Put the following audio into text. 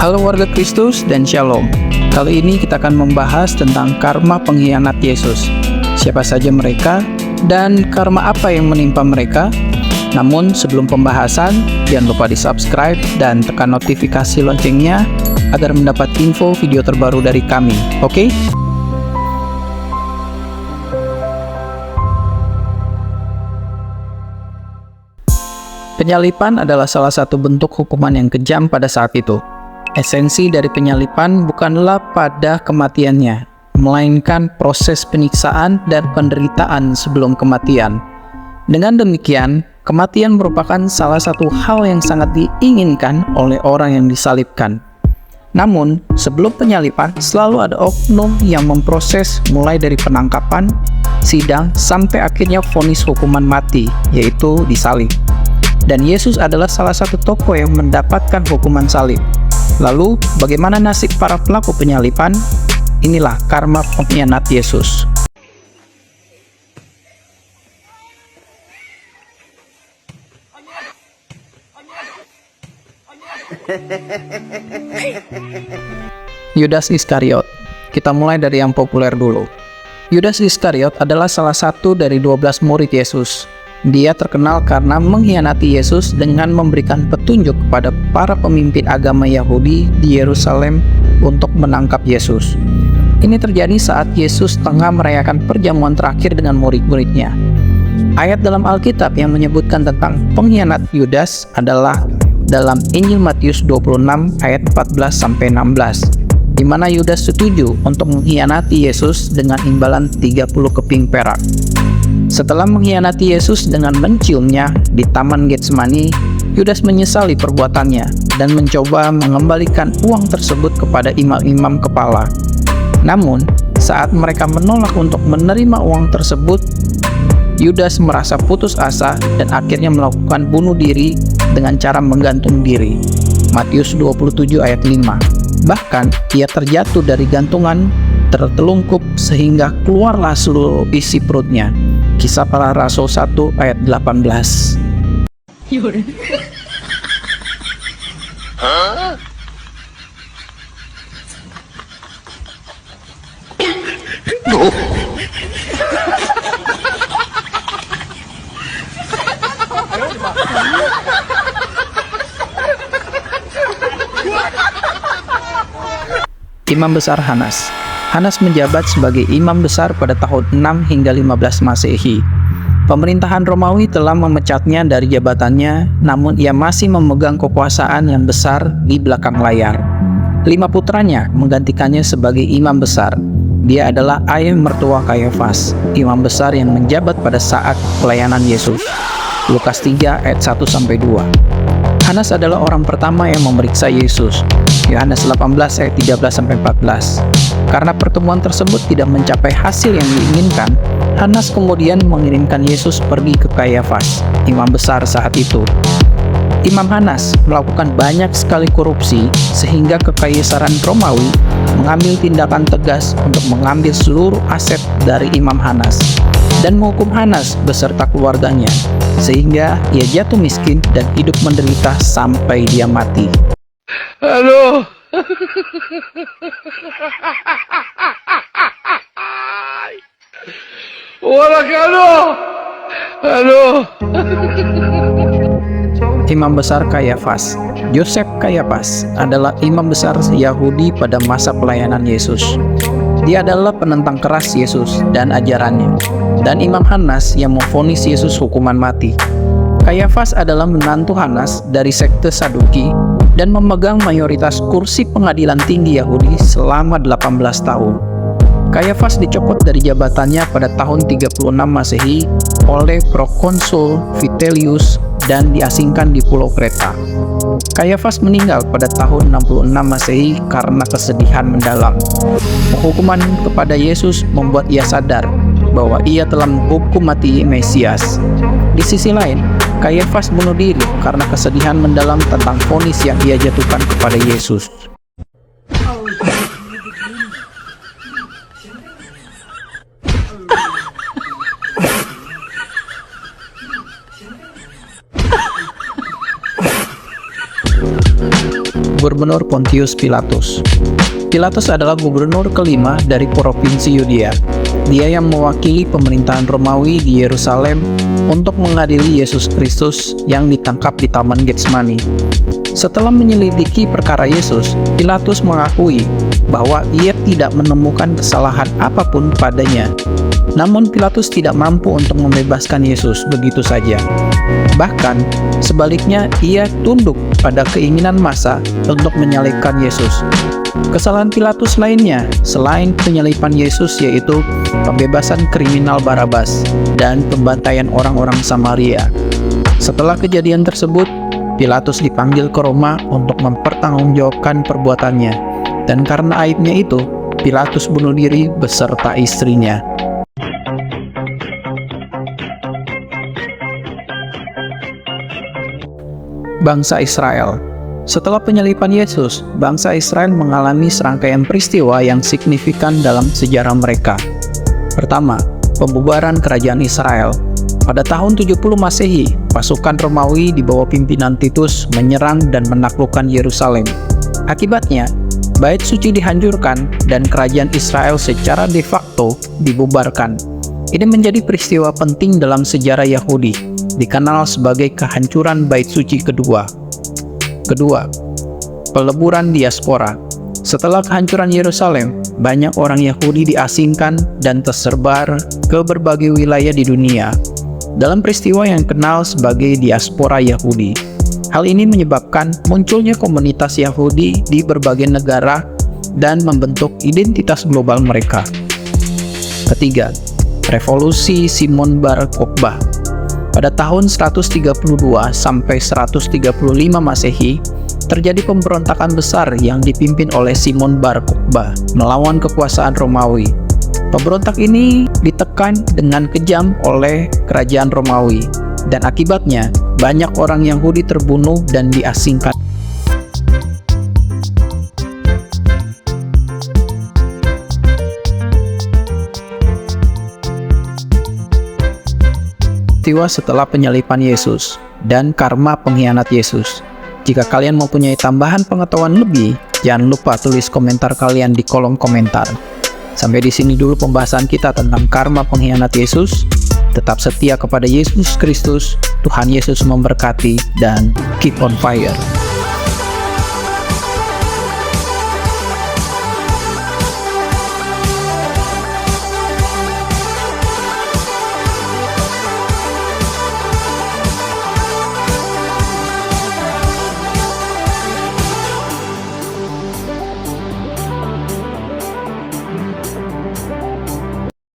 Halo warga Kristus dan Shalom. Kali ini kita akan membahas tentang karma pengkhianat Yesus. Siapa saja mereka dan karma apa yang menimpa mereka? Namun sebelum pembahasan, jangan lupa di-subscribe dan tekan notifikasi loncengnya agar mendapat info video terbaru dari kami. Oke? Penyalipan adalah salah satu bentuk hukuman yang kejam pada saat itu. Esensi dari penyalipan bukanlah pada kematiannya, melainkan proses penyiksaan dan penderitaan sebelum kematian. Dengan demikian, kematian merupakan salah satu hal yang sangat diinginkan oleh orang yang disalibkan. Namun, sebelum penyalipan, selalu ada oknum yang memproses mulai dari penangkapan, sidang, sampai akhirnya vonis hukuman mati, yaitu disalib. Dan Yesus adalah salah satu tokoh yang mendapatkan hukuman salib. Lalu, bagaimana nasib para pelaku penyalipan? Inilah karma pengkhianat Yesus. Yudas Iskariot. Kita mulai dari yang populer dulu. Yudas Iskariot adalah salah satu dari 12 murid Yesus. Dia terkenal karena mengkhianati Yesus dengan memberikan petunjuk kepada para pemimpin agama Yahudi di Yerusalem untuk menangkap Yesus. Ini terjadi saat Yesus tengah merayakan perjamuan terakhir dengan murid-muridnya. Ayat dalam Alkitab yang menyebutkan tentang pengkhianat Yudas adalah dalam Injil Matius 26 ayat 14-16, di mana Yudas setuju untuk mengkhianati Yesus dengan imbalan 30 keping perak. Setelah mengkhianati Yesus dengan menciumnya di Taman Getsemani, Yudas menyesali perbuatannya dan mencoba mengembalikan uang tersebut kepada imam-imam kepala. Namun, saat mereka menolak untuk menerima uang tersebut, Yudas merasa putus asa dan akhirnya melakukan bunuh diri dengan cara menggantung diri. Matius 27 ayat 5. Bahkan, ia terjatuh dari gantungan, tertelungkup sehingga keluarlah seluruh isi perutnya. Kisah Para Rasul 1 ayat 18. Imam Besar Hanas. Hanas menjabat sebagai imam besar pada tahun 6 hingga 15 Masehi. Pemerintahan Romawi telah memecatnya dari jabatannya, namun ia masih memegang kekuasaan yang besar di belakang layar. 5 putranya menggantikannya sebagai imam besar. Dia adalah ayah mertua Kayafas, imam besar yang menjabat pada saat pelayanan Yesus. Lukas 3 ayat 1-2. Hanas adalah orang pertama yang memeriksa Yesus. Yohanes 18 ayat 13-14. Karena pertemuan tersebut tidak mencapai hasil yang diinginkan, Hanas kemudian mengirimkan Yesus pergi ke Kayafas, imam besar saat itu. Imam Hanas melakukan banyak sekali korupsi sehingga Kekaisaran Romawi mengambil tindakan tegas untuk mengambil seluruh aset dari Imam Hanas dan menghukum Hanas beserta keluarganya, sehingga ia jatuh miskin dan hidup menderita sampai dia mati. Aduh. Aduh. Imam besar Kayafas. Yosef Kayafas adalah imam besar Yahudi pada masa pelayanan Yesus. Dia adalah penentang keras Yesus dan ajarannya, dan Imam Hanas yang memvonis Yesus hukuman mati. Kayafas adalah menantu Hanas dari sekte Saduki dan memegang mayoritas kursi pengadilan tinggi Yahudi selama 18 tahun. Kayafas dicopot dari jabatannya pada tahun 36 Masehi oleh Prokonsul Vitellius dan diasingkan di Pulau Kreta. Kayafas meninggal pada tahun 66 Masehi karena kesedihan mendalam. Penghukuman kepada Yesus membuat ia sadar bahwa ia telah menghukum mati Mesias. Di sisi lain, Kayafas bunuh diri karena kesedihan mendalam tentang vonis yang ia jatuhkan kepada Yesus. Gubernur Pontius Pilatus. Pilatus adalah gubernur kelima dari provinsi Yudea. Dia yang mewakili pemerintahan Romawi di Yerusalem untuk mengadili Yesus Kristus yang ditangkap di Taman Getsemani. Setelah menyelidiki perkara Yesus, Pilatus mengakui bahwa ia tidak menemukan kesalahan apapun padanya. Namun Pilatus tidak mampu untuk membebaskan Yesus begitu saja. Bahkan, sebaliknya ia tunduk pada keinginan massa untuk menyalibkan Yesus. Kesalahan Pilatus lainnya selain penyaliban Yesus yaitu pembebasan kriminal Barabas dan pembantaian orang-orang Samaria. Setelah kejadian tersebut, Pilatus dipanggil ke Roma untuk mempertanggungjawabkan perbuatannya, dan karena aibnya itu, Pilatus bunuh diri beserta istrinya. Bangsa Israel. Setelah penyaliban Yesus, bangsa Israel mengalami serangkaian peristiwa yang signifikan dalam sejarah mereka. Pertama, pembubaran kerajaan Israel. Pada tahun 70 Masehi, pasukan Romawi di bawah pimpinan Titus menyerang dan menaklukkan Yerusalem. Akibatnya, Bait Suci dihancurkan dan kerajaan Israel secara de facto dibubarkan. Ini menjadi peristiwa penting dalam sejarah Yahudi, dikenal sebagai kehancuran Bait Suci kedua. Kedua, peleburan diaspora. Setelah kehancuran Yerusalem, banyak orang Yahudi diasingkan dan tersebar ke berbagai wilayah di dunia dalam peristiwa yang dikenal sebagai diaspora Yahudi. Hal ini menyebabkan munculnya komunitas Yahudi di berbagai negara dan membentuk identitas global mereka. Ketiga, Revolusi Simon Bar Kokhba. Pada tahun 132 sampai 135 Masehi, terjadi pemberontakan besar yang dipimpin oleh Simon Bar Kokhba melawan kekuasaan Romawi. Pemberontak ini ditekan dengan kejam oleh kerajaan Romawi, dan akibatnya banyak orang Yahudi terbunuh dan diasingkan. Peristiwa setelah penyaliban Yesus dan karma pengkhianat Yesus. Jika kalian mempunyai tambahan pengetahuan lebih, jangan lupa tulis komentar kalian di kolom komentar. Sampai di sini dulu pembahasan kita tentang karma pengkhianat Yesus. Tetap setia kepada Yesus Kristus. Tuhan Yesus memberkati dan keep on fire.